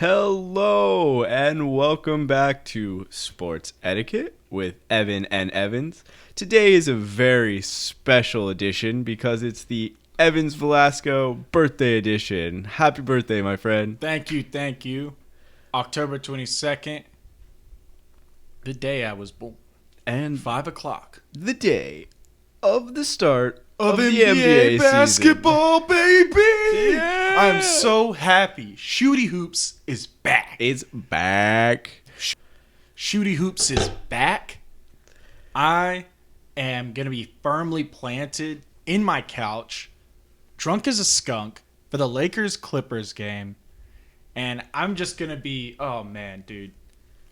Hello and welcome back to Sports Etiquette with Evan and Evans. Today is a very special edition because it's the Evans Velasco birthday edition. Happy birthday, my friend. Thank you. October 22nd, the day I was born. And 5 o'clock. the day of the start Of the NBA NBA basketball, baby! Yeah. I'm so happy. Shooty Hoops is back. It's back. Shooty Hoops is back. I am going to be firmly planted in my couch, drunk as a skunk, for the Lakers-Clippers game. And I'm just going to be, oh man, dude.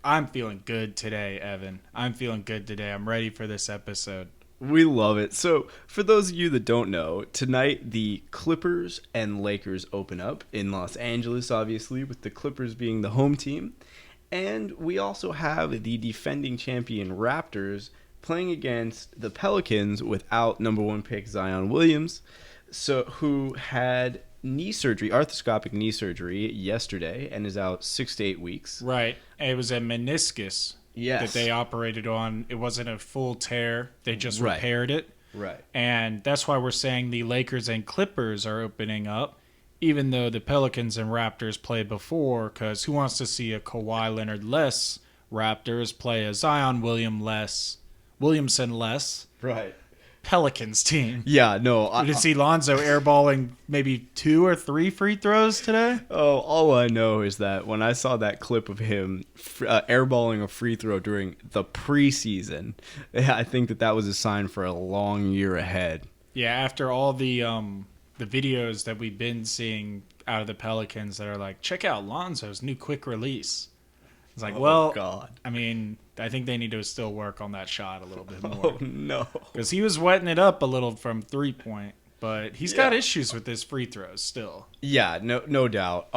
I'm feeling good today, Evan. I'm feeling good today. I'm ready for this episode. We love it. So, for those of you that don't know, tonight the Clippers and Lakers open up in Los Angeles, obviously, with the Clippers being the home team. And we also have the defending champion Raptors playing against the Pelicans without number one pick Zion Williams, who had knee surgery, arthroscopic knee surgery yesterday and is out 6 to 8 weeks. Right. It was a meniscus. Yes. That they operated on. It wasn't a full tear. They just Right. repaired it. Right. And that's why we're saying the Lakers and Clippers are opening up, even though the Pelicans and Raptors played before, because who wants to see a Kawhi Leonard-less Raptors play a Zion Williamson-less Right. Pelicans team? Yeah, no. We did see Lonzo airballing maybe 2 or 3 free throws today. Oh, all I know is that when I saw that clip of him airballing a free throw during the preseason, I think that was a sign for a long year ahead. Yeah, after all the videos that we've been seeing out of the Pelicans that are like, check out Lonzo's new quick release. It's like, God. I mean, I think they need to still work on that shot a little bit more. Oh, no. Because he was wetting it up a little from three-point, but he's got issues with his free throws still. Yeah, no doubt.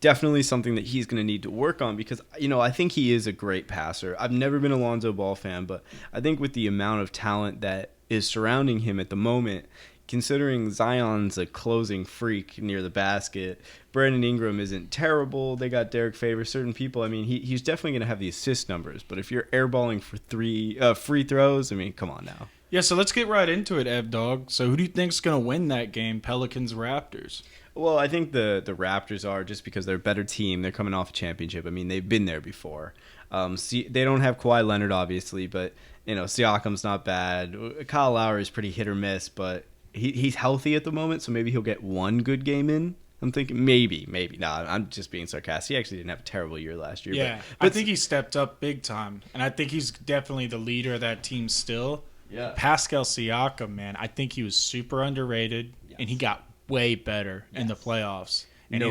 Definitely something that he's going to need to work on because, I think he is a great passer. I've never been a Lonzo Ball fan, but I think with the amount of talent that is surrounding him at the moment, considering Zion's a closing freak near the basket, Brandon Ingram isn't terrible. They got Derek Favors, certain people. I mean, he's definitely going to have the assist numbers. But if you're airballing for 3 free throws, I mean, come on now. Yeah, so let's get right into it, Ev Dog. So who do you think's going to win that game, Pelicans-Raptors? Well, I think the Raptors are just because they're a better team. They're coming off a championship. I mean, they've been there before. They don't have Kawhi Leonard, obviously, but, Siakam's not bad. Kyle Lowry is pretty hit or miss, but he's healthy at the moment, so maybe he'll get one good game in. I'm thinking maybe. No, I'm just being sarcastic. He actually didn't have a terrible year last year. Yeah, but I think he stepped up big time, and I think he's definitely the leader of that team still. Yeah. Pascal Siakam, man, I think he was super underrated, and he got way better in the playoffs. And No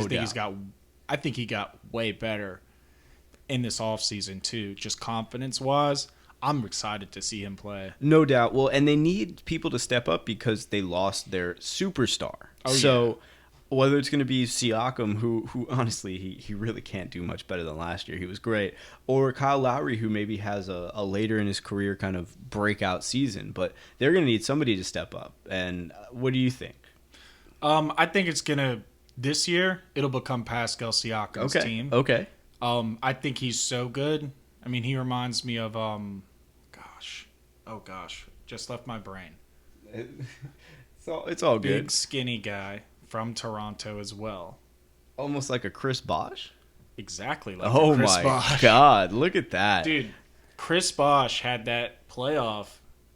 I think he got way better in this offseason too, just confidence-wise. I'm excited to see him play. No doubt. Well, and they need people to step up because they lost their superstar. Whether it's going to be Siakam, who honestly, he really can't do much better than last year. He was great. Or Kyle Lowry, who maybe has a later in his career kind of breakout season. But they're going to need somebody to step up. And what do you think? I think this year, it'll become Pascal Siakam's team. Okay. I think he's so good. I mean, he reminds me of, just left my brain. It's all good. Big, skinny guy from Toronto as well. Almost like a Chris Bosh? Exactly like Oh Chris my Bosh. God, look at that. Dude, Chris Bosh had that playoff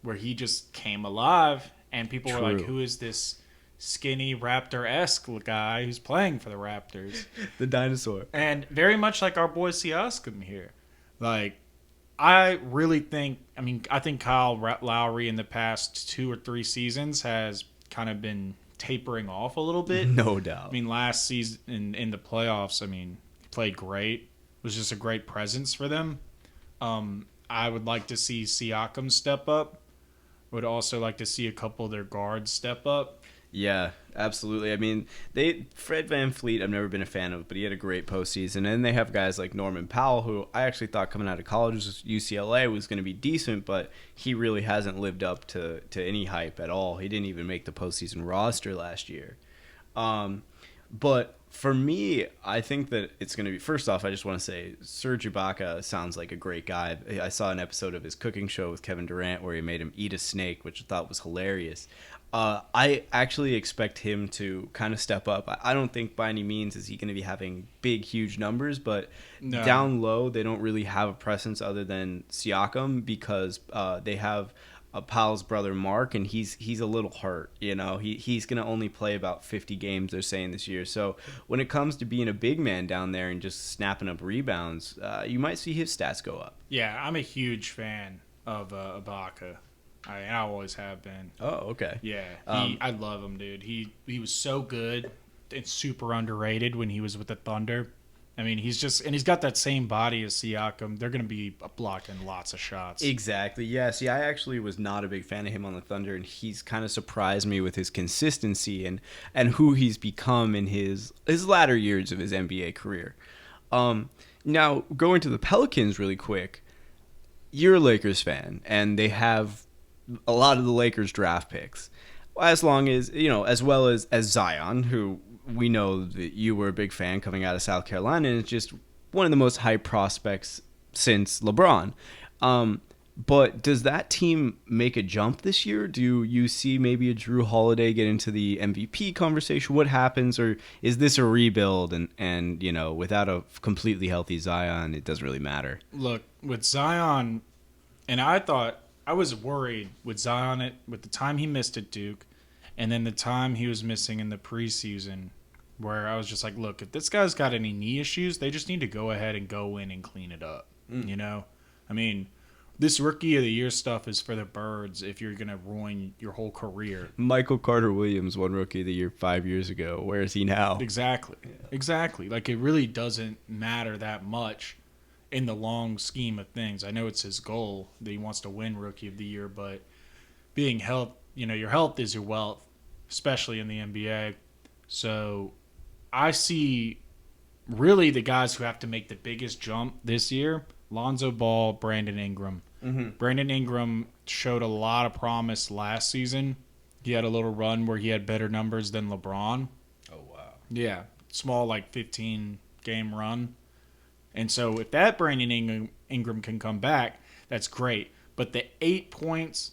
where he just came alive, and people were like, who is this skinny Raptor-esque guy who's playing for the Raptors? The dinosaur. And very much like our boy Siakam here. Like, I think Kyle Lowry in the past 2 or 3 seasons has kind of been tapering off a little bit. No doubt. I mean, last season in the playoffs, he played great. It was just a great presence for them. I would like to see Siakam step up. Would also like to see a couple of their guards step up. Yeah, absolutely. I mean, Fred VanVleet, I've never been a fan of, but he had a great postseason. And then they have guys like Norman Powell, who I actually thought coming out of college with UCLA was going to be decent, but he really hasn't lived up to any hype at all. He didn't even make the postseason roster last year. But For me, I think that it's going to be, first off, I just want to say Serge Ibaka sounds like a great guy. I saw an episode of his cooking show with Kevin Durant where he made him eat a snake, which I thought was hilarious. I actually expect him to kind of step up. I don't think by any means is he going to be having big, huge numbers, but down low, they don't really have a presence other than Siakam because they have Powell's brother Mark, and he's a little hurt. He's going to only play about 50 games, they're saying, this year. So when it comes to being a big man down there and just snapping up rebounds, you might see his stats go up. Yeah, I'm a huge fan of Ibaka. I always have been. Oh, okay. Yeah, I love him, dude. He was so good and super underrated when he was with the Thunder. I mean, he's got that same body as Siakam. They're going to be blocking lots of shots. Exactly. Yeah. See, I actually was not a big fan of him on the Thunder, and he's kind of surprised me with his consistency and who he's become in his latter years of his NBA career. Now, going to the Pelicans really quick, you're a Lakers fan, and they have a lot of the Lakers draft picks. As long as, as well as Zion, who we know that you were a big fan coming out of South Carolina, and it's just one of the most hyped prospects since LeBron. But does that team make a jump this year? Do you see maybe a Drew Holiday get into the MVP conversation? What happens? Or is this a rebuild and without a completely healthy Zion, it doesn't really matter? Look, with Zion, and I was worried with Zion with the time he missed at Duke and then the time he was missing in the preseason, where I was just like, look, if this guy's got any knee issues, they just need to go ahead and go in and clean it up. I mean, this Rookie of the Year stuff is for the birds if you're going to ruin your whole career. Michael Carter-Williams won Rookie of the Year 5 years ago. Where is he now? Exactly. Yeah. Exactly. Like, it really doesn't matter that much in the long scheme of things. I know it's his goal that he wants to win Rookie of the Year, but being health, your health is your wealth, especially in the NBA. So I see really the guys who have to make the biggest jump this year: Lonzo Ball, Brandon Ingram. Mm-hmm. Brandon Ingram showed a lot of promise last season. He had a little run where he had better numbers than LeBron. Oh, wow. Yeah, small, 15-game run. And so if that Brandon Ingram can come back, that's great. But the 8 points,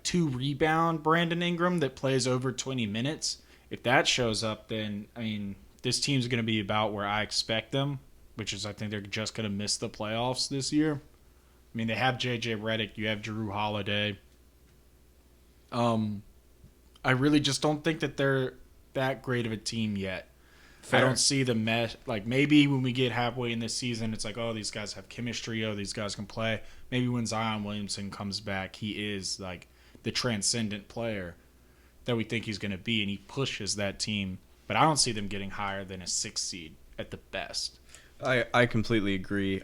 2 rebound Brandon Ingram that plays over 20 minutes, if that shows up, then, this team's going to be about where I expect them, which is I think they're just going to miss the playoffs this year. They have J.J. Redick. You have Drew Holiday. I really just don't think that they're that great of a team yet. Fair. I don't see the mesh. Maybe when we get halfway in this season, it's oh, these guys have chemistry. Oh, these guys can play. Maybe when Zion Williamson comes back, he is the transcendent player that we think he's going to be, and he pushes that team. But I don't see them getting higher than a 6 seed at the best. I completely agree.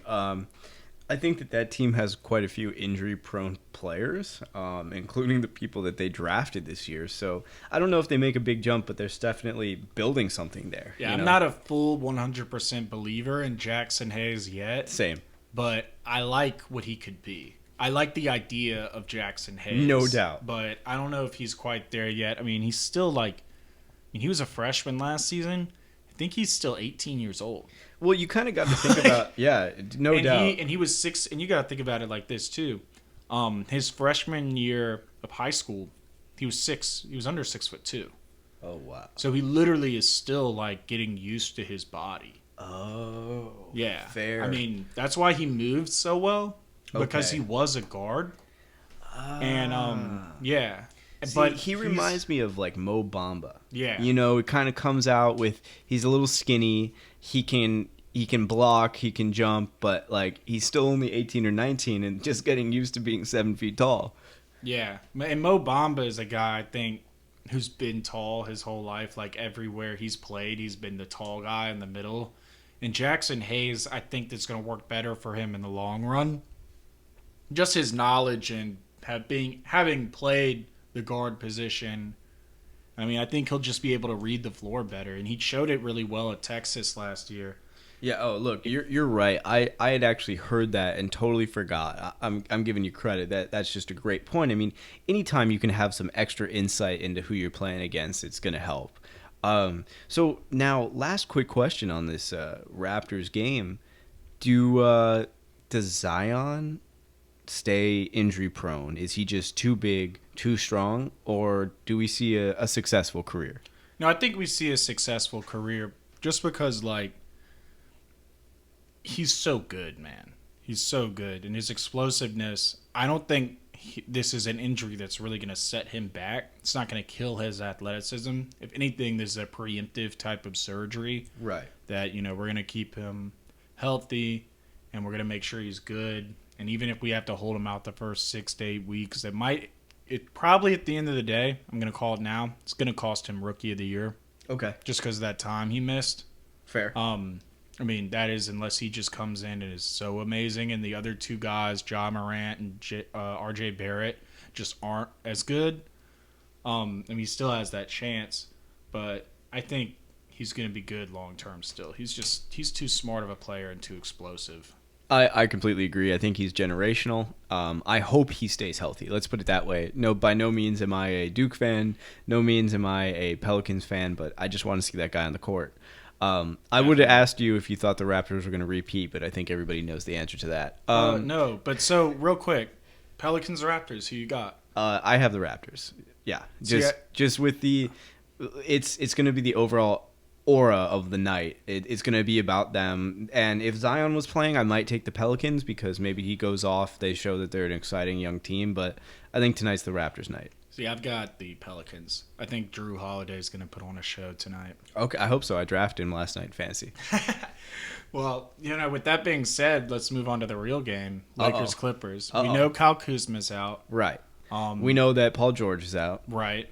I think that team has quite a few injury-prone players, including the people that they drafted this year. So I don't know if they make a big jump, but there's definitely building something there. Yeah, I'm not a full 100% believer in Jackson Hayes yet. Same. But I like what he could be. I like the idea of Jackson Hayes. No doubt. But I don't know if he's quite there yet. He's still he was a freshman last season. I think he's still 18 years old. Well, you kind of got to think about, no doubt. He was 6, and you got to think about it like this too. His freshman year of high school, he was 6. He was under 6'2". Oh wow! So he literally is still getting used to his body. Oh, yeah. Fair. That's why he moved so well because he was a guard. And yeah. See, but he reminds me of Mo Bamba. Yeah. It kind of comes out with he's a little skinny. He can block, he can jump, but he's still only 18 or 19 and just getting used to being 7 feet tall. Yeah. And Mo Bamba is a guy I think who's been tall his whole life. Everywhere he's played, he's been the tall guy in the middle. And Jackson Hayes, I think that's going to work better for him in the long run. Just his knowledge and having played the guard position. I think he'll just be able to read the floor better, and he showed it really well at Texas last year. Yeah. Oh, look, you're right. I had actually heard that and totally forgot. I'm giving you credit. That's just a great point. Anytime you can have some extra insight into who you're playing against, it's going to help. So now, last quick question on this Raptors game: Does Zion stay injury prone? Is he just too big, too strong, or do we see a successful career? No, I think we see a successful career just because, like, he's so good, man. He's so good. And his explosiveness, I don't think this is an injury that's really going to set him back. It's not going to kill his athleticism. If anything, this is a preemptive type of surgery. Right. That, we're going to keep him healthy and we're going to make sure he's good. And even if we have to hold him out the first 6 to 8 weeks, it probably at the end of the day, I'm going to call it now, it's going to cost him Rookie of the Year. Okay. Just because of that time he missed. Fair. I mean, that is unless he just comes in and is so amazing, and the other two guys, Ja Morant and RJ Barrett, just aren't as good. I mean, he still has that chance, but I think he's going to be good long term still. He's too smart of a player and too explosive. I completely agree. I think he's generational. I hope he stays healthy. Let's put it that way. No, by no means am I a Duke fan. No means am I a Pelicans fan, but I just want to see that guy on the court. I would have asked you if you thought the Raptors were going to repeat, but I think everybody knows the answer to that. No, but so real quick, Pelicans Raptors, who you got? I have the Raptors. Yeah, just with the, it's going to be the overall aura of the night. It's going to be about them. And if Zion was playing, I might take the Pelicans because maybe he goes off. They show that they're an exciting young team, but I think tonight's the Raptors' night. See, I've got the Pelicans. I think Drew Holiday is going to put on a show tonight. Okay, I hope so. I drafted him last night in fantasy. Well, with that being said, let's move on to the real game. Lakers-Clippers. Uh-oh. We know Kyle Kuzma's out. Right. We know that Paul George is out. Right.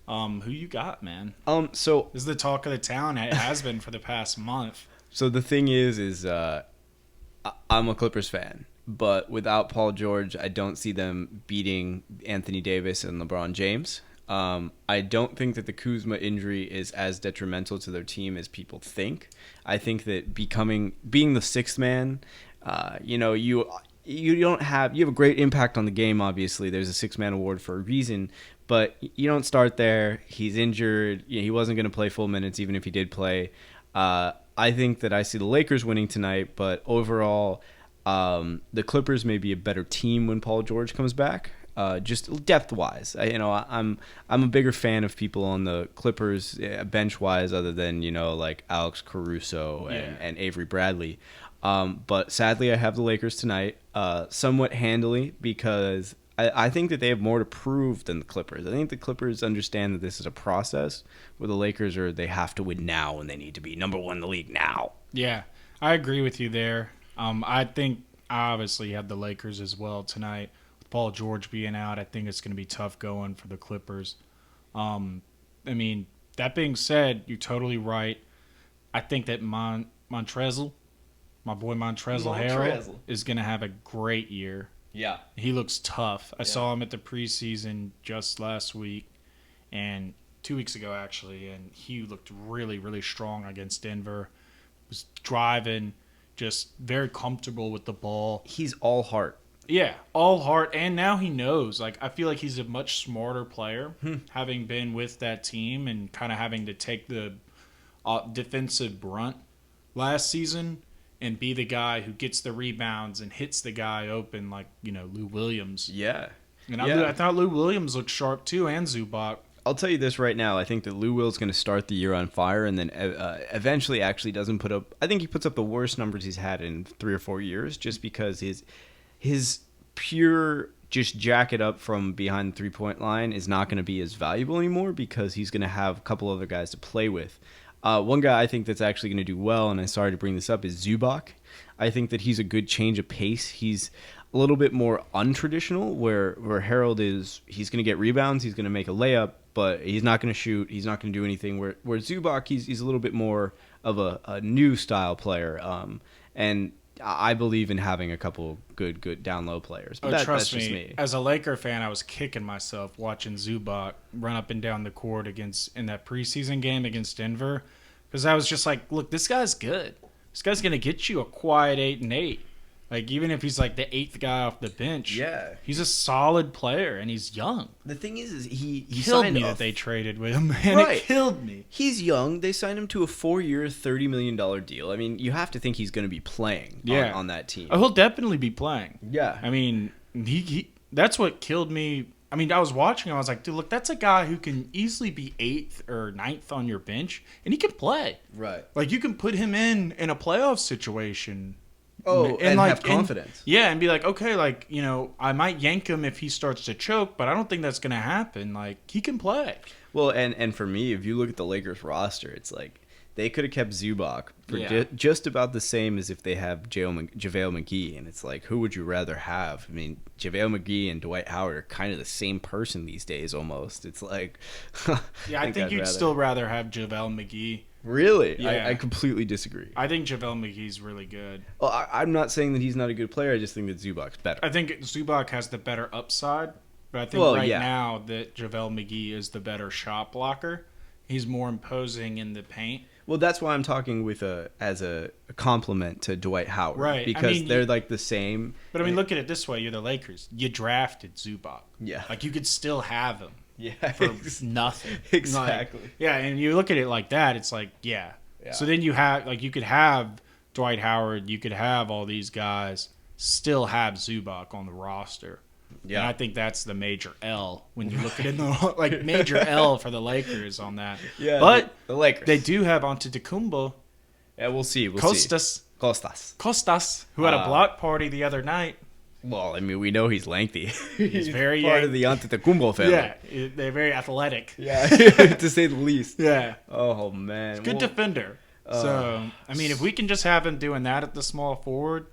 Who you got, man? So this is the talk of the town. It has been for the past month. So the thing is I'm a Clippers fan, but without Paul George, I don't see them beating Anthony Davis and LeBron James. I don't think that the Kuzma injury is as detrimental to their team as people think. I think that being the sixth man, you have a great impact on the game. Obviously, there's a six-man award for a reason, but you don't start there. He's injured. He wasn't going to play full minutes, even if he did play. I think that I see the Lakers winning tonight, but overall, the Clippers may be a better team when Paul George comes back. Just depth-wise, I'm a bigger fan of people on the Clippers bench-wise, other than like Alex Caruso and Avery Bradley. But sadly, I have the Lakers tonight, somewhat handily, because I think that they have more to prove than the Clippers. I think the Clippers understand that this is a process, where the Lakers they have to win now, and they need to be number one in the league now. Yeah, I agree with you there. I think I obviously have the Lakers as well tonight. With Paul George being out, I think it's going to be tough going for the Clippers. I mean, that being said, you're totally right. I think that Montrezl, my boy Montrezl Harrell, is going to have a great year. Yeah. He looks tough. I saw him at the preseason just last week and 2 weeks ago, actually, and he looked really, really strong against Denver. Was driving, just very comfortable with the ball. He's all heart. Yeah, all heart, and now he knows. Like, I feel like he's a much smarter player, having been with that team and kind of having to take the defensive brunt last season and be the guy who gets the rebounds and hits the guy open like, Lou Williams. Yeah. And I thought Lou Williams looked sharp too, and Zubac. I'll tell you this right now. I think that Lou Will's going to start the year on fire and then eventually actually doesn't put up – I think he puts up the worst numbers he's had in 3 or 4 years, just because his pure just jack it up from behind the three-point line is not going to be as valuable anymore, because he's going to have a couple other guys to play with. One guy I think that's actually going to do well, and I'm sorry to bring this up, is Zubac. I think that he's a good change of pace. He's a little bit more untraditional, where Harold he's going to get rebounds, he's going to make a layup, but he's not going to shoot, he's not going to do anything. Where Zubac, he's a little bit more of a new style player, and I believe in having a couple good down low players. But trust that's just me. As a Laker fan, I was kicking myself watching Zubac run up and down the court in that preseason game against Denver, because I was just like, look, this guy's good. This guy's going to get you a quiet 8 and 8. Like, even if he's like the 8th guy off the bench, Yeah. he's a solid player and he's young. The thing is he Killed signed me off. that they traded with him, man. Right. It killed me. He's young. They signed him to a 4-year, $30 million deal. I mean, you have to think he's going to be playing on that team. Oh, he'll definitely be playing. Yeah. I mean, he that's what killed me. I mean, I was watching him. I was like, dude, look, that's a guy who can easily be 8th or 9th on your bench, and he can play. Right. Like, you can put him in a playoff situation. Oh, and like, have confidence. And be like, okay, like, I might yank him if he starts to choke, but I don't think that's going to happen. Like, he can play. Well, and for me, if you look at the Lakers roster, it's like they could have kept Zubac for just about the same as if they have JaVale McGee. And it's like, who would you rather have? I mean, JaVale McGee and Dwight Howard are kind of the same person these days almost. It's like... I think you'd still rather have JaVale McGee. Really? Yeah. I completely disagree. I think JaVale McGee's really good. Well, I'm not saying that he's not a good player. I just think that Zubac's better. I think Zubac has the better upside, but I think now that JaVale McGee is the better shot blocker. He's more imposing in the paint. Well, that's why I'm talking as a compliment to Dwight Howard. Right. Because they're like the same. But I mean, look at it this way. You're the Lakers. You drafted Zubac. Yeah. Like, you could still have him. Yeah. For nothing. Exactly. Like, yeah, and you look at it like that, it's like, yeah. So then you have, like, you could have Dwight Howard, you could have all these guys, still have Zubac on the roster. Yeah. And I think that's the major L when you look at it, like, major L for the Lakers on that. Yeah. But the Lakers. They do have Antetokounmpo. Yeah, we'll see. Costas, who had a block party the other night. Well, I mean, we know he's lengthy. He's very part of the Antetokounmpo family. Yeah, they're very athletic. Yeah, to say the least. Yeah. Oh, man. Good defender. So, I mean, if we can just have him doing that at the small forward,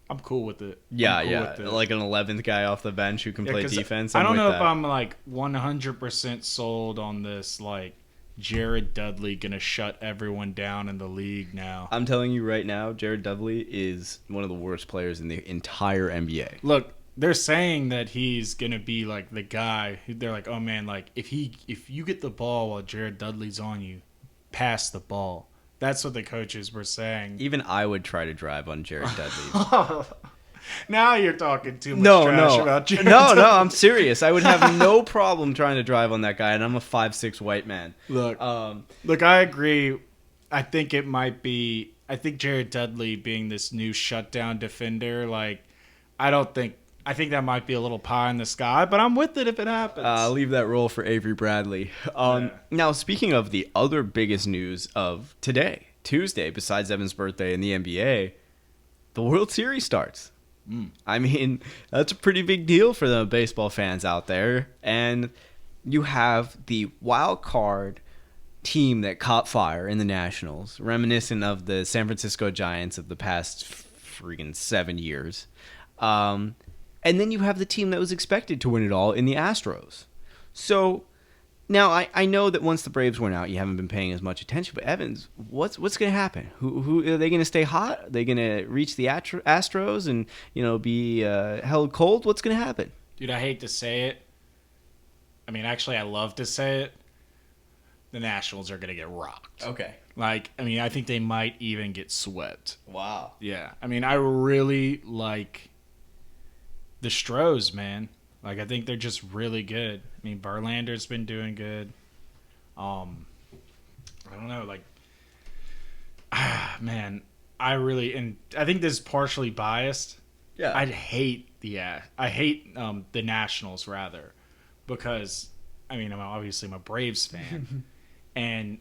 I'm cool with it. Yeah. Like an 11th guy off the bench who can play defense. I don't know if I'm, like, 100% sold on this, like, Jared Dudley gonna shut everyone down in the league now. I'm telling you right now, Jared Dudley is one of the worst players in the entire NBA. Look, they're saying that he's gonna be like the guy. They're like, oh man, like if you get the ball while Jared Dudley's on you, pass the ball. That's what the coaches were saying. Even I would try to drive on Jared Dudley. Now you're talking too much trash about Jared. No, I'm serious. I would have no problem trying to drive on that guy, and I'm a 5'6" white man. Look, I agree. I think Jared Dudley being this new shutdown defender, like, I think that might be a little pie in the sky, but I'm with it if it happens. I'll leave that role for Avery Bradley. Now, speaking of the other biggest news of today, Tuesday, besides Evan's birthday in the NBA, the World Series starts. I mean, that's a pretty big deal for the baseball fans out there. And you have the wild card team that caught fire in the Nationals, reminiscent of the San Francisco Giants of the past freaking 7 years. And then you have the team that was expected to win it all in the Astros. So now I know that once the Braves went out, you haven't been paying as much attention. But Evans, what's going to happen? Who are they going to stay hot? Are they going to reach the Astros and be held cold? What's going to happen? Dude, I hate to say it. I mean, actually, I love to say it. The Nationals are going to get rocked. Okay. Like, I mean, I think they might even get swept. Wow. Yeah. I mean, I really like the Stros, man. Like, I think they're just really good. I mean, Verlander's been doing good. I don't know, like, man, I think this is partially biased. Yeah. I hate the Nationals rather, because I mean, I'm a Braves fan, and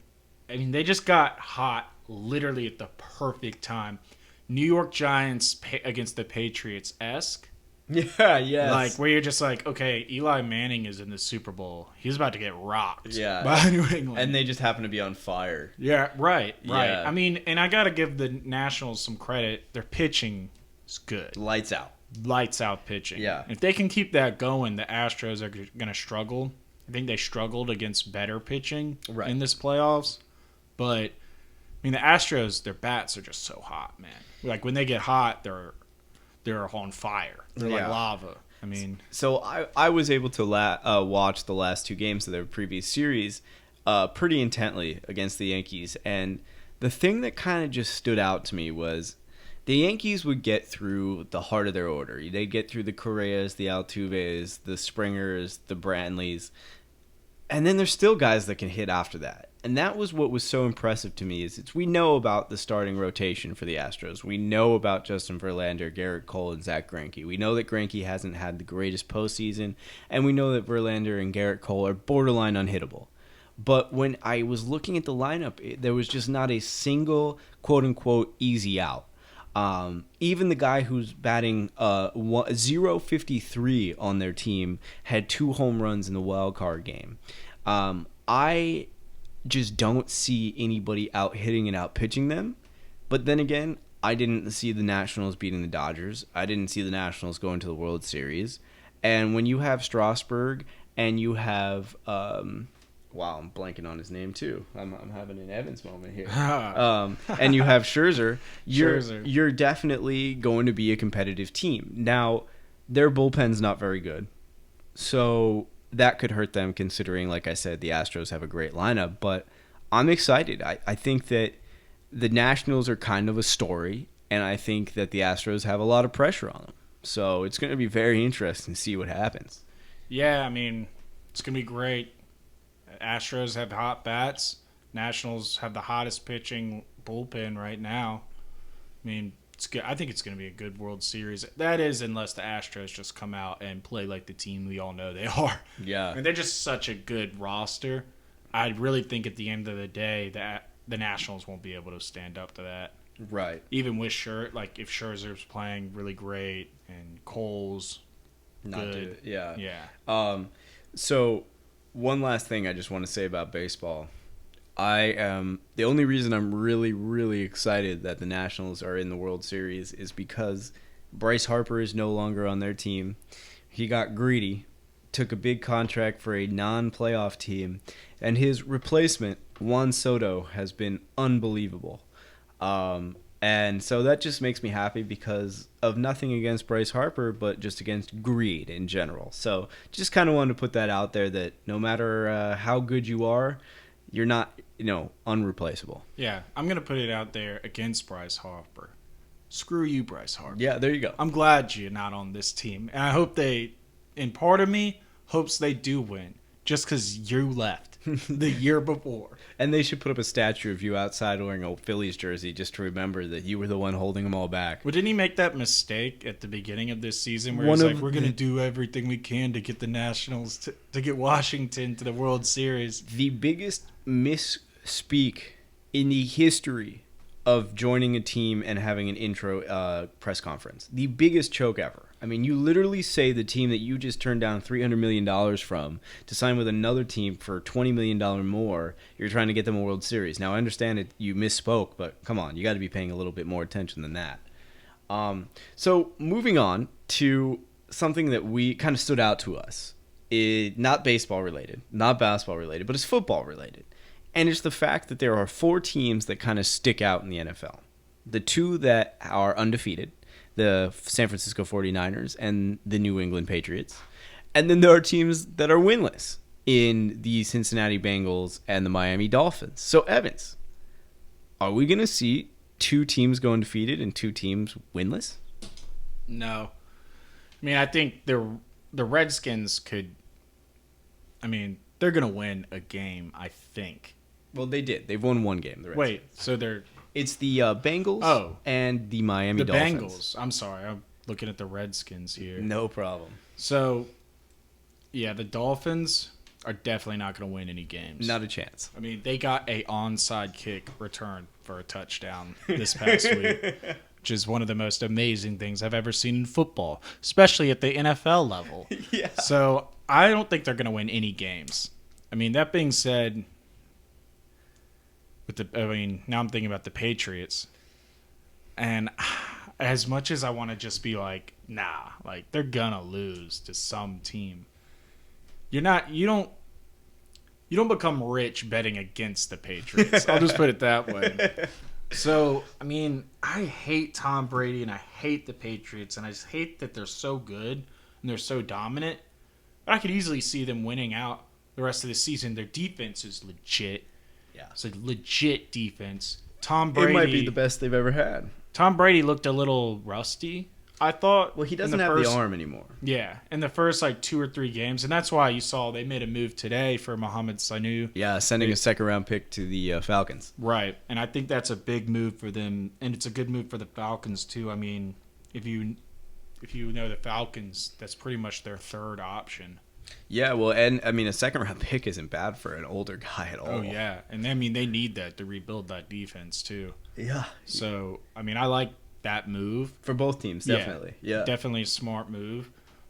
I mean they just got hot literally at the perfect time. New York Giants against the Patriots-esque. Yeah, yes. Like, where you're just like, okay, Eli Manning is in the Super Bowl. He's about to get rocked by New England. And they just happen to be on fire. Yeah, right. Yeah. I mean, and I got to give the Nationals some credit. Their pitching is good. Lights out pitching. Yeah. If they can keep that going, the Astros are going to struggle. I think they struggled against better pitching in this playoffs. But, I mean, the Astros, their bats are just so hot, man. Like, when they get hot, they're on fire. They're like lava. I mean, so I was able to watch the last two games of their previous series pretty intently against the Yankees, and the thing that kind of just stood out to me was The Yankees would get through the heart of their order. They'd get through the Correas, the Altuves, the Springers, the Branleys. And then there's still guys that can hit after that. And that was what was so impressive to me is we know about the starting rotation for the Astros. We know about Justin Verlander, Garrett Cole, and Zach Greinke. We know that Greinke hasn't had the greatest postseason, and we know that Verlander and Garrett Cole are borderline unhittable. But when I was looking at the lineup, there was just not a single quote-unquote easy out. Even the guy who's batting 0.53 on their team had 2 home runs in the wild card game. I just don't see anybody out hitting and out pitching them. But then again, I didn't see the Nationals beating the Dodgers. I didn't see the Nationals going to the World Series. And when you have Strasburg and you have wow, I'm blanking on his name too. I'm having an Evans moment here. And you have Scherzer. You're definitely going to be a competitive team. Now, their bullpen's not very good, so that could hurt them. Considering, like I said, the Astros have a great lineup. But I'm excited. I think that the Nationals are kind of a story, and I think that the Astros have a lot of pressure on them. So it's going to be very interesting to see what happens. Yeah, I mean, it's going to be great. Astros have hot bats. Nationals have the hottest pitching bullpen right now. I mean, it's good. I think it's going to be a good World Series. That is, unless the Astros just come out and play like the team we all know they are. Yeah. I mean, they're just such a good roster. I really think at the end of the day that the Nationals won't be able to stand up to that. Right. Even with if Scherzer's playing really great and Cole's good. Yeah. So one last thing I just want to say about baseball. The only reason I'm really, really excited that the Nationals are in the World Series is because Bryce Harper is no longer on their team. He got greedy, took a big contract for a non-playoff team, and his replacement, Juan Soto, has been unbelievable. And so that just makes me happy because of nothing against Bryce Harper, but just against greed in general. So just kind of wanted to put that out there that no matter how good you are, you're not, unreplaceable. Yeah, I'm going to put it out there against Bryce Harper. Screw you, Bryce Harper. Yeah, there you go. I'm glad you're not on this team. And I hope and part of me hopes they do win just because you left the year before. And they should put up a statue of you outside wearing a Phillies jersey just to remember that you were the one holding them all back. Well, didn't he make that mistake at the beginning of this season where he's like, we're going to do everything we can to get the Nationals to get Washington to the World Series? The biggest misspeak in the history of joining a team and having an intro press conference. The biggest choke ever. I mean, you literally say the team that you just turned down $300 million from to sign with another team for $20 million more, you're trying to get them a World Series. Now, I understand it, you misspoke, but come on, you got to be paying a little bit more attention than that. So moving on to something that we kind of stood out to us. Not baseball related, not basketball related, but it's football related. And it's the fact that there are 4 teams that kind of stick out in the NFL. The 2 that are undefeated, the San Francisco 49ers and the New England Patriots. And then there are teams that are winless in the Cincinnati Bengals and the Miami Dolphins. So, Evans, are we going to see 2 teams go undefeated and 2 teams winless? No. I mean, I think the Redskins could... I mean, they're going to win a game, I think. Well, they did. They've won 1 game. Wait, so they're... It's the Bengals and the Miami Dolphins. The Bengals. I'm sorry. I'm looking at the Redskins here. No problem. So, yeah, the Dolphins are definitely not going to win any games. Not a chance. I mean, they got a onside kick return for a touchdown this past week, which is one of the most amazing things I've ever seen in football, especially at the NFL level. Yeah. So, I don't think they're going to win any games. I mean, that being said... now I'm thinking about the Patriots. And as much as I want to just be like, nah, like they're gonna lose to some team. You don't become rich betting against the Patriots. I'll just put it that way. So, I mean, I hate Tom Brady and I hate the Patriots and I just hate that they're so good and they're so dominant. But I could easily see them winning out the rest of the season. Their defense is legit. Yeah. It's a legit defense. Tom Brady. It might be the best they've ever had. Tom Brady looked a little rusty, I thought. Well, he doesn't have the arm anymore. Yeah, in the first 2 or 3 games, and that's why you saw they made a move today for Mohamed Sanu. Yeah, sending a second-round pick to the Falcons. Right, and I think that's a big move for them, and it's a good move for the Falcons too. I mean, if you know the Falcons, that's pretty much their third option. Yeah, well, and I mean, a second-round pick isn't bad for an older guy at all. Oh yeah, and I mean they need that to rebuild that defense too. Yeah. So I mean, I like that move For both teams, definitely. Yeah. Definitely a smart move.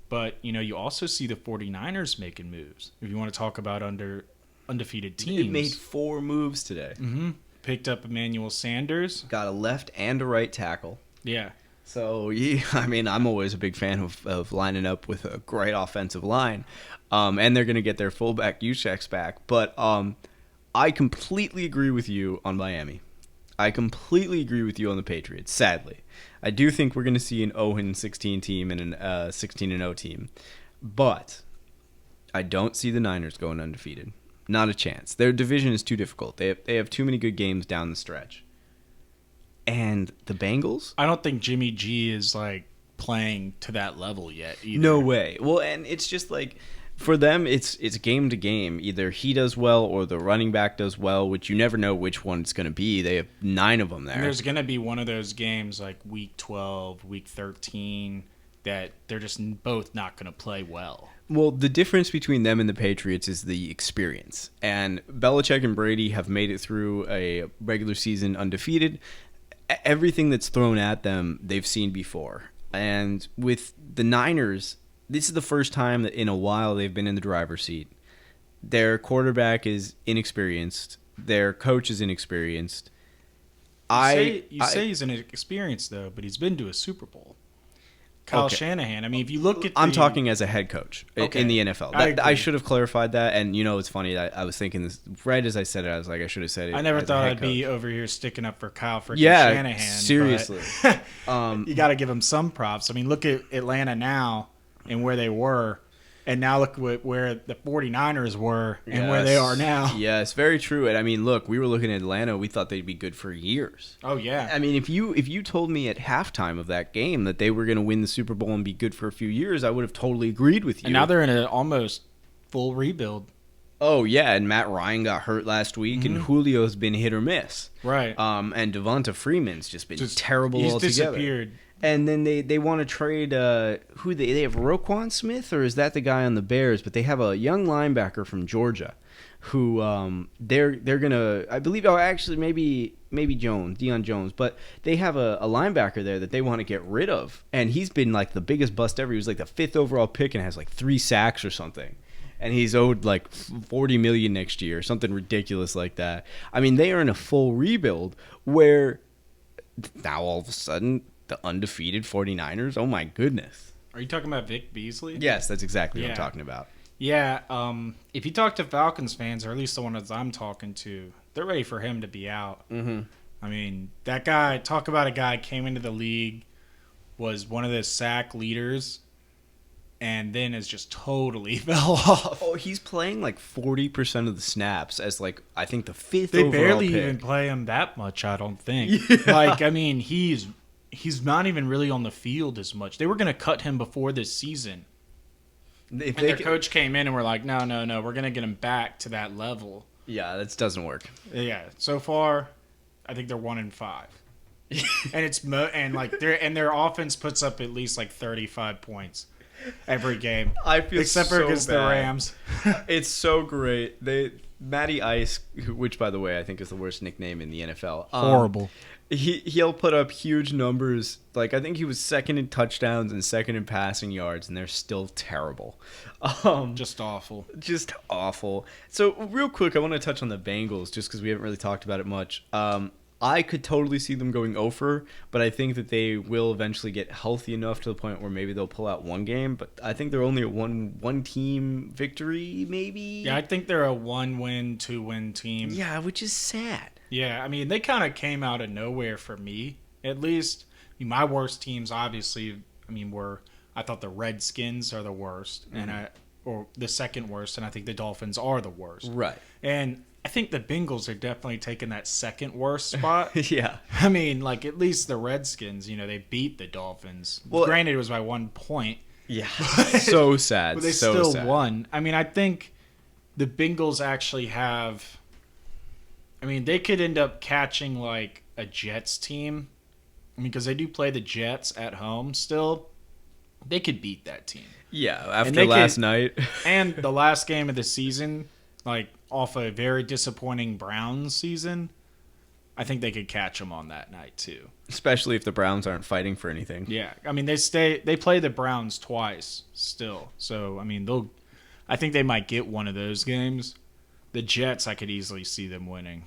But, you also see the 49ers making moves. If you want to talk about undefeated teams. It made 4 moves today. Mm-hmm. Picked up Emmanuel Sanders. Got a left and a right tackle. Yeah. So, yeah, I mean, I'm always a big fan of lining up with a great offensive line. And they're going to get their fullback Juszczyk's back. But I completely agree with you on Miami. I completely agree with you on the Patriots, sadly. I do think we're going to see an 0-16 team and a 16-0 team. But I don't see the Niners going undefeated. Not a chance. Their division is too difficult. They have too many good games down the stretch. And the Bengals? I don't think Jimmy G is, playing to that level yet either. No way. Well, and it's just for them, it's game to game. Either he does well or the running back does well, which you never know which one it's going to be. They have 9 of them there. And there's going to be one of those games week 12, week 13, that they're just both not going to play well. Well, the difference between them and the Patriots is the experience. And Belichick and Brady have made it through a regular season undefeated. Everything that's thrown at them, they've seen before. And with the Niners, this is the first time that in a while they've been in the driver's seat. Their quarterback is inexperienced. Their coach is inexperienced. You say he's inexperienced, though, but he's been to a Super Bowl. Kyle Shanahan. I mean, if you look at I'm talking as a head coach in the NFL. I should have clarified that. And, it's funny. I was thinking this right as I said it. I was like, I should have said it. I never thought I'd be over here sticking up for Kyle freaking Shanahan. Seriously. You got to give him some props. I mean, look at Atlanta now and where they were. And now look where the 49ers were and where they are now. Yes, very true. And I mean, look, we were looking at Atlanta. We thought they'd be good for years. Oh, yeah. I mean, if you told me at halftime of that game that they were going to win the Super Bowl and be good for a few years, I would have totally agreed with you. And now they're in an almost full rebuild. Oh, yeah, and Matt Ryan got hurt last week, and Julio's been hit or miss. Right. And Devonta Freeman's just been terrible altogether. He's disappeared. And then they want to trade who they have Roquan Smith, or is that the guy on the Bears? But they have a young linebacker from Georgia, who they're gonna, I believe. Oh, actually, maybe Deion Jones. But they have a linebacker there that they want to get rid of, and he's been the biggest bust ever. He was the 5th overall pick and has 3 sacks or something. And he's owed $40 million next year, something ridiculous like that. I mean, they are in a full rebuild where now all of a sudden the undefeated 49ers, oh my goodness. Are you talking about Vic Beasley? Yes, that's exactly what I'm talking about. Yeah, if you talk to Falcons fans, or at least the ones I'm talking to, they're ready for him to be out. Mm-hmm. I mean, that guy, talk about a guy came into the league, was one of the sack leaders, and then has just totally fell off. Oh, he's playing 40% of the snaps as I think the 5th they overall barely pick. even play him that much, I don't think. Yeah. I mean, he's not even really on the field as much. They were going to cut him before this season. Their coach came in and were like, no, we're going to get him back to that level. Yeah, that doesn't work. Yeah, so far, I think they're 1-5. And it's their offense puts up at least 35 points every game. I feel except for against the Rams. It's so great. Matty Ice, which by the way I think is the worst nickname in the NFL. Horrible. He'll put up huge numbers. I think he was 2nd in touchdowns and 2nd in passing yards, and they're still terrible. Just awful. Just awful. So real quick, I want to touch on the Bengals just because we haven't really talked about it much. I could totally see them going over, but I think that they will eventually get healthy enough to the point where maybe they'll pull out one game. But I think they're only a one team victory, maybe. Yeah, I think they're a 1-win, 2-win team. Yeah, which is sad. Yeah, I mean, they kind of came out of nowhere for me, at least. I mean, my worst teams, obviously, I thought the Redskins are the worst, or the second worst, and I think the Dolphins are the worst. Right. And I think the Bengals are definitely taking that second worst spot. Yeah. I mean, like, at least the Redskins, they beat the Dolphins. Well, granted, it was by 1 point. Yeah. So sad. But they still won. I mean, I think the Bengals actually have... I mean, they could end up catching, like, a Jets team. I mean, because they do play the Jets at home still. They could beat that team. Yeah, after last night. And the last game of the season, like, off a very disappointing Browns season, I think they could catch them on that night, too. Especially if the Browns aren't fighting for anything. Yeah, I mean, they play the Browns twice still. So, I mean, I think they might get one of those games. The Jets, I could easily see them winning.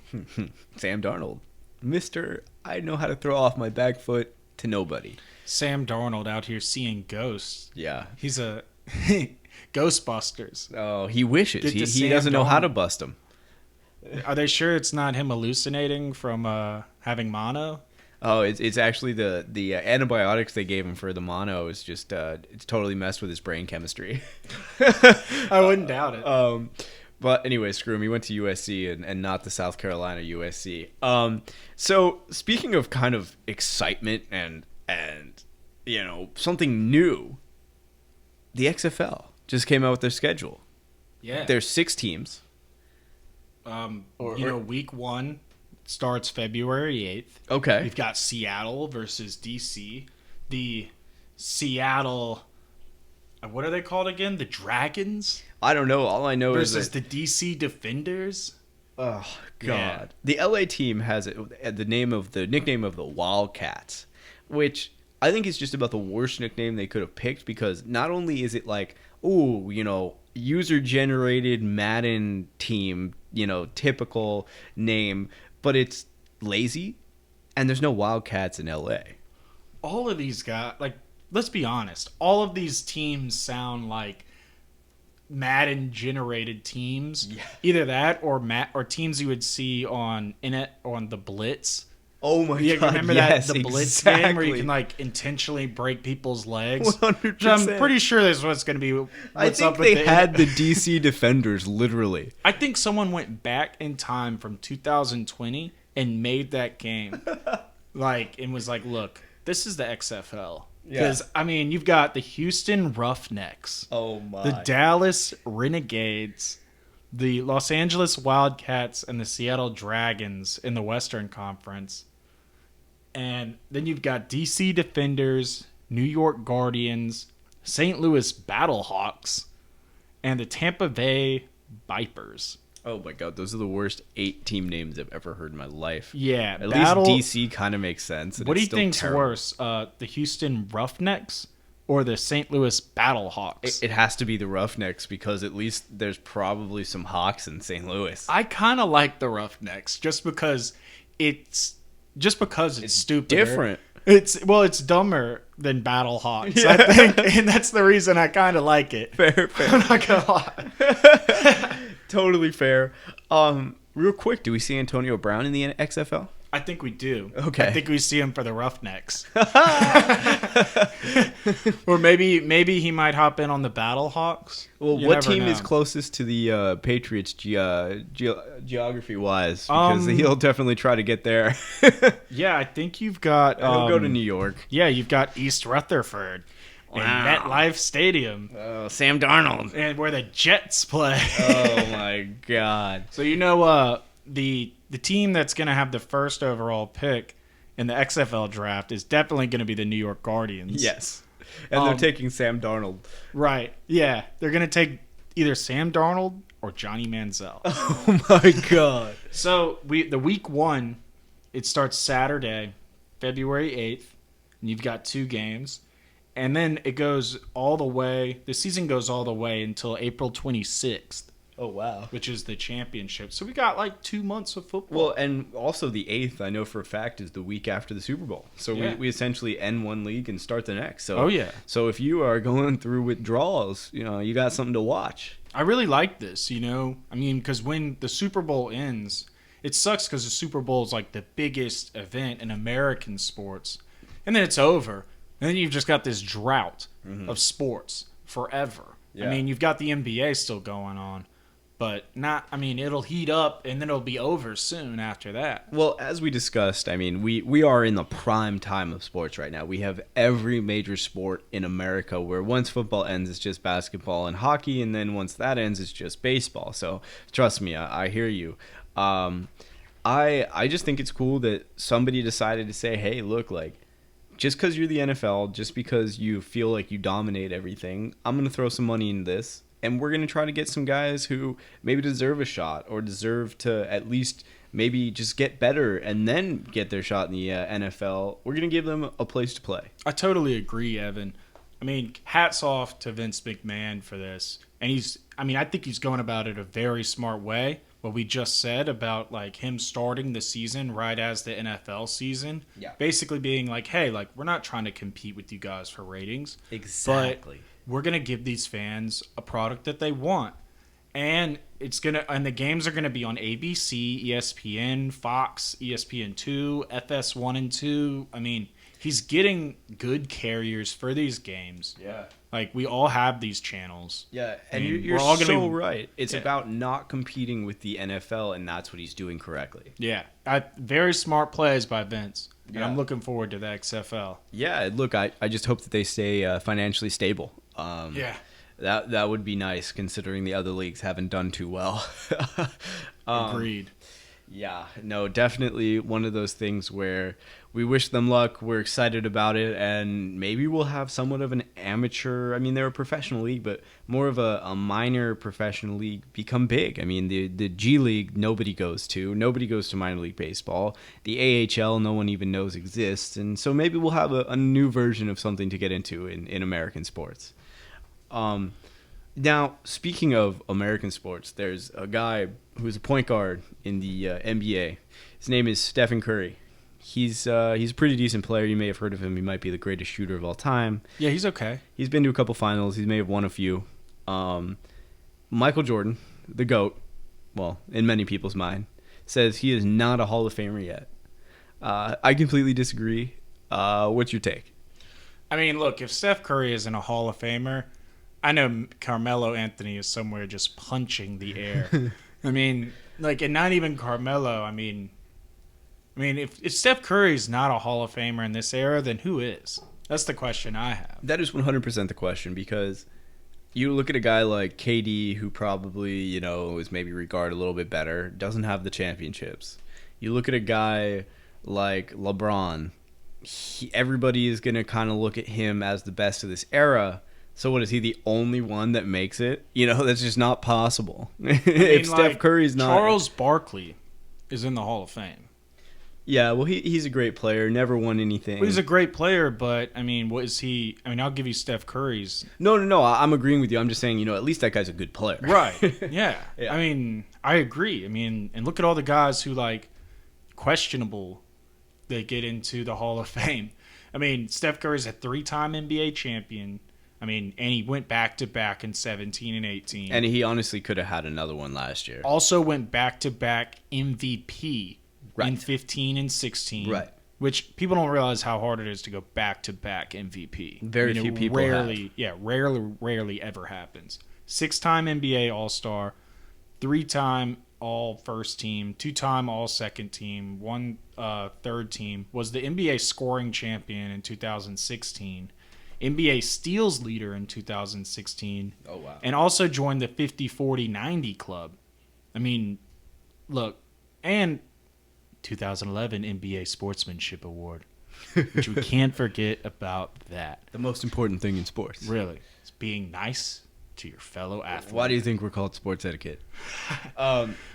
Sam Darnold. Mr. I know how to throw off my back foot to nobody. Sam Darnold out here seeing ghosts. Yeah. He's a Ghostbusters. Oh, he wishes. He doesn't know how to bust them. Are they sure it's not him hallucinating from having mono? Oh, it's actually the antibiotics they gave him for the mono is just it's totally messed with his brain chemistry. I wouldn't doubt it. But anyway, screw him. He went to USC and not the South Carolina USC. So speaking of kind of excitement and something new, the XFL just came out with their schedule. Yeah. There's 6 teams. Week 1 starts February 8th. Okay. We've got Seattle versus DC. The Seattle, what are they called again? The Dragons? I don't know. All I know versus is that the DC Defenders. Oh God! Yeah. The LA team has the nickname of the Wildcats, which I think is just about the worst nickname they could have picked because not only is it like, user generated Madden team, typical name, but it's lazy, and there's no Wildcats in LA. All of these guys, like, let's be honest, all of these teams sound like Madden generated teams. Yeah. Either that or teams you would see on the Blitz. Oh my God! Remember yes, the Blitz exactly. game where you can like intentionally break people's legs? 100%. I'm pretty sure this is what's going to be. I think they had the DC Defenders literally. I think someone went back in time from 2020 and made that game, and was like, "Look, this is the XFL." Because, I mean, you've got the Houston Roughnecks. Oh, my. The Dallas Renegades. The Los Angeles Wildcats and the Seattle Dragons in the Western Conference. And then you've got DC Defenders, New York Guardians, St. Louis Battlehawks, and the Tampa Bay Vipers. Oh my God, those are the worst 8 team names I've ever heard in my life. Yeah. At least DC kind of makes sense. What do you think's worse, the Houston Roughnecks or the St. Louis Battlehawks? It has to be the Roughnecks because at least there's probably some Hawks in St. Louis. I kind of like the Roughnecks just because it's stupid. Different. It's dumber than Battlehawks, yeah. I think, and that's the reason I kind of like it. Fair. I'm not gonna lie. Totally fair. Real quick, do we see Antonio Brown in the XFL? I think we do. Okay. I think we see him for the Roughnecks. Or maybe he might hop in on the Battlehawks. Well, what team is closest to the Patriots geography-wise? Because he'll definitely try to get there. Yeah, I think you've got... he'll go to New York. Yeah, you've got East Rutherford. Wow. And MetLife Stadium. Oh, Sam Darnold. And where the Jets play. Oh, my God. So, the team that's going to have the first overall pick in the XFL draft is definitely going to be the New York Guardians. Yes. And they're taking Sam Darnold. Right. Yeah. They're going to take either Sam Darnold or Johnny Manziel. Oh, my God. So, the week 1, it starts Saturday, February 8th, and you've got 2 games. And then it goes all the way, the season goes all the way until April 26th. Oh, wow. Which is the championship. So we got like 2 months of football. Well, and also the 8th, I know for a fact, is the week after the Super Bowl. So we essentially end one league and start the next. So, oh, yeah. So if you are going through withdrawals, you got something to watch. I really like this, I mean, because when the Super Bowl ends, it sucks because the Super Bowl is like the biggest event in American sports. And then it's over. And then you've just got this drought of sports forever. Yeah. I mean, you've got the NBA still going on. But it'll heat up and then it'll be over soon after that. Well, as we discussed, I mean, we are in the prime time of sports right now. We have every major sport in America where once football ends, it's just basketball and hockey, and then once that ends, it's just baseball. So trust me, I hear you. I just think it's cool that somebody decided to say, hey, look, like, just because you're the NFL, just because you feel like you dominate everything, I'm going to throw some money in this. And we're going to try to get some guys who maybe deserve a shot or deserve to at least maybe just get better and then get their shot in the NFL. We're going to give them a place to play. I totally agree, Evan. I mean, hats off to Vince McMahon for this. And I think he's going about it a very smart way. What we just said about like him starting the season right as the NFL season. Yeah. Basically being like, hey, like we're not trying to compete with you guys for ratings. Exactly. But we're going to give these fans a product that they want. And the games are going to be on ABC, ESPN, Fox, ESPN2, FS1 and 2. I mean, he's getting good carriers for these games. Yeah. Like, we all have these channels. Yeah, and you're all so right. It's about not competing with the NFL, and that's what he's doing correctly. Yeah. Very smart plays by Vince. And Yeah. I'm looking forward to the XFL. Yeah, look, I just hope that they stay financially stable. Yeah. That would be nice, considering the other leagues haven't done too well. Agreed. Yeah, no, definitely one of those things where we wish them luck, we're excited about it, and maybe we'll have somewhat of an amateur, I mean, they're a professional league, but more of a minor professional league become big. I mean, the G League, nobody goes to minor league baseball. The AHL, no one even knows exists, and so maybe we'll have a new version of something to get into in American sports. Now, speaking of American sports, there's a guy who's a point guard in the NBA. His name is Stephen Curry. He's a pretty decent player. You may have heard of him. He might be the greatest shooter of all time. Yeah, he's okay. He's been to a couple finals. He may have won a few. Michael Jordan, the GOAT, well, in many people's mind, says he is not a Hall of Famer yet. I completely disagree. What's your take? I mean, look, if Steph Curry isn't a Hall of Famer, I know Carmelo Anthony is somewhere just punching the air. I mean, like, and not even Carmelo. I mean, if Steph Curry's not a Hall of Famer in this era, then who is? That's the question I have. That is 100% the question, because you look at a guy like KD, who probably, is maybe regarded a little bit better, doesn't have the championships. You look at a guy like LeBron, everybody is going to kind of look at him as the best of this era. So what, is he the only one that makes it? That's just not possible. If Steph Curry's not... Charles Barkley is in the Hall of Fame. Yeah, well, he's a great player. Never won anything. Well, he's a great player, but, what is he... I'll give you Steph Curry's... No, I'm agreeing with you. I'm just saying, at least that guy's a good player. Right, yeah. Yeah. I agree. And look at all the guys who, questionable, they get into the Hall of Fame. Steph Curry's a 3-time NBA champion. And he went back-to-back in 17 and 18. And he honestly could have had another one last year. Also went back-to-back MVP right. in 15 and 16. Right. Which people don't realize how hard it is to go back-to-back MVP. Very few people have. Yeah, rarely ever happens. 6-time NBA All-Star, 3-time All-First Team, 2-time All-Second Team, 1 third team. Was the NBA scoring champion in 2016. NBA steals leader in 2016. Oh, wow. And also joined the 50-40-90 club. Look, and 2011 NBA Sportsmanship Award, which we can't forget about that. The most important thing in sports. Really. It's being nice to your fellow athlete. Why do you think we're called sports etiquette?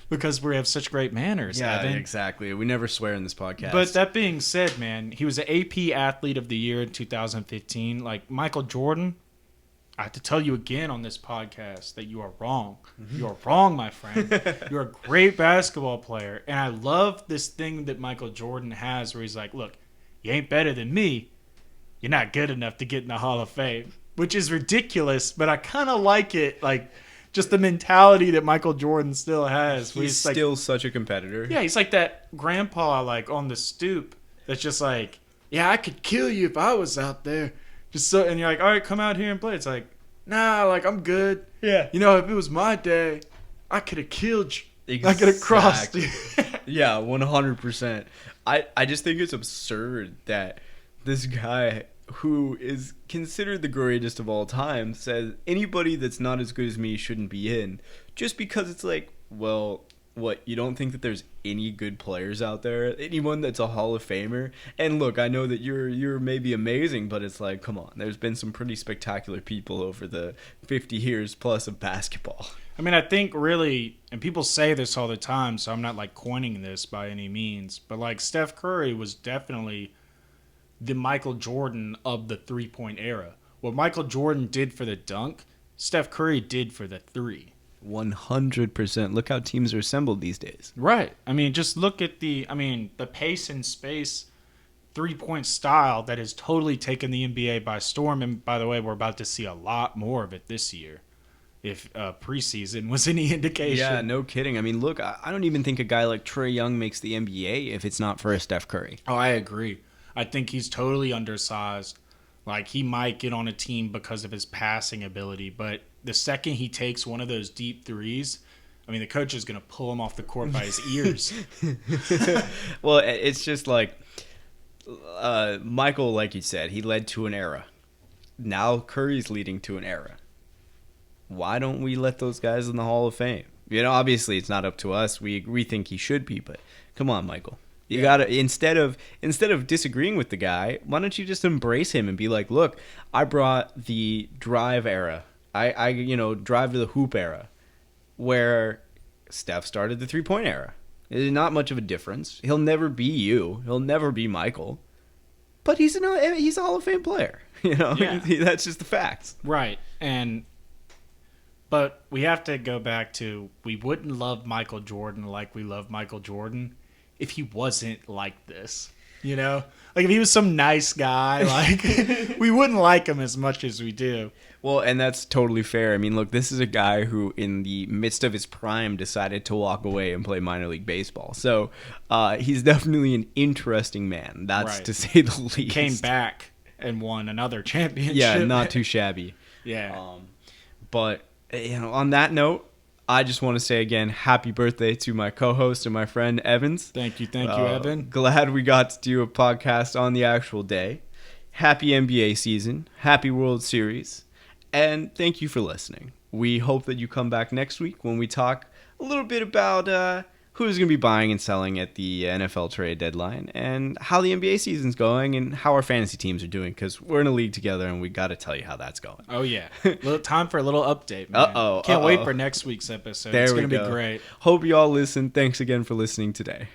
Because we have such great manners, yeah, Evan. Exactly. We never swear in this podcast. But that being said, man, he was an AP Athlete of the Year in 2015. Like Michael Jordan, I have to tell you again on this podcast that you are wrong. Mm-hmm. You are wrong, my friend. You're a great basketball player. And I love this thing that Michael Jordan has where he's like, look, you ain't better than me. You're not good enough to get in the Hall of Fame. Which is ridiculous, but I kind of like it. Like, just the mentality that Michael Jordan still has. He's still such a competitor. Yeah, he's like that grandpa, on the stoop that's just like, yeah, I could kill you if I was out there. And you're like, all right, come out here and play. It's like, nah, I'm good. Yeah. If it was my day, I could have killed you. Exactly. I could have crossed you. Yeah, 100%. I just think it's absurd that this guy, who is considered the greatest of all time, says anybody that's not as good as me shouldn't be in. Just because it's like, well, what, you don't think that there's any good players out there? Anyone that's a Hall of Famer? And look, I know that you're maybe amazing, but it's like, come on. There's been some pretty spectacular people over the 50 years plus of basketball. I mean, I think really, and people say this all the time, so I'm not like coining this by any means, but like Steph Curry was definitely the Michael Jordan of the three-point era. What Michael Jordan did for the dunk, Steph Curry did for the three. 100%. Look how teams are assembled these days. Right. I mean, just look at the pace and space three-point style that has totally taken the NBA by storm. And by the way, we're about to see a lot more of it this year, if preseason was any indication. Yeah, no kidding. I mean, look, I don't even think a guy like Trae Young makes the NBA if it's not for a Steph Curry. Oh, I agree. I think he's totally undersized. Like, he might get on a team because of his passing ability, but the second he takes one of those deep threes, I mean, the coach is going to pull him off the court by his ears. Well, it's just like Michael, like you said, he led to an era. Now Curry's leading to an era. Why don't we let those guys in the Hall of Fame? You know, obviously it's not up to us. We think he should be, but come on, Michael. You gotta, instead of disagreeing with the guy, why don't you just embrace him and be like, look, I brought the drive era. I drive to the hoop era, where Steph started the 3-point era. There's not much of a difference. He'll never be you. He'll never be Michael. But he's a Hall of Fame player. You know, that's just the facts. Right. But we have to go back to, we wouldn't love Michael Jordan like we love Michael Jordan if he wasn't like this. You know? Like, if he was some nice guy, like, we wouldn't like him as much as we do. Well, and that's totally fair. I mean, look, this is a guy who, in the midst of his prime, decided to walk away and play minor league baseball. So he's definitely an interesting man. That's right, to say the least. He came back and won another championship. Yeah, not too shabby. Yeah. But, you know, on that note, I just want to say again, happy birthday to my co-host and my friend Evans. Thank you, Evan. Glad we got to do a podcast on the actual day. Happy NBA season. Happy World Series. And thank you for listening. We hope that you come back next week when we talk a little bit about who's going to be buying and selling at the NFL trade deadline and how the NBA season's going and how our fantasy teams are doing, because we're in a league together and we got to tell you how that's going. Oh, yeah. Time for a little update, man. Can't wait for next week's episode. It's going to be great. Hope you all listen. Thanks again for listening today.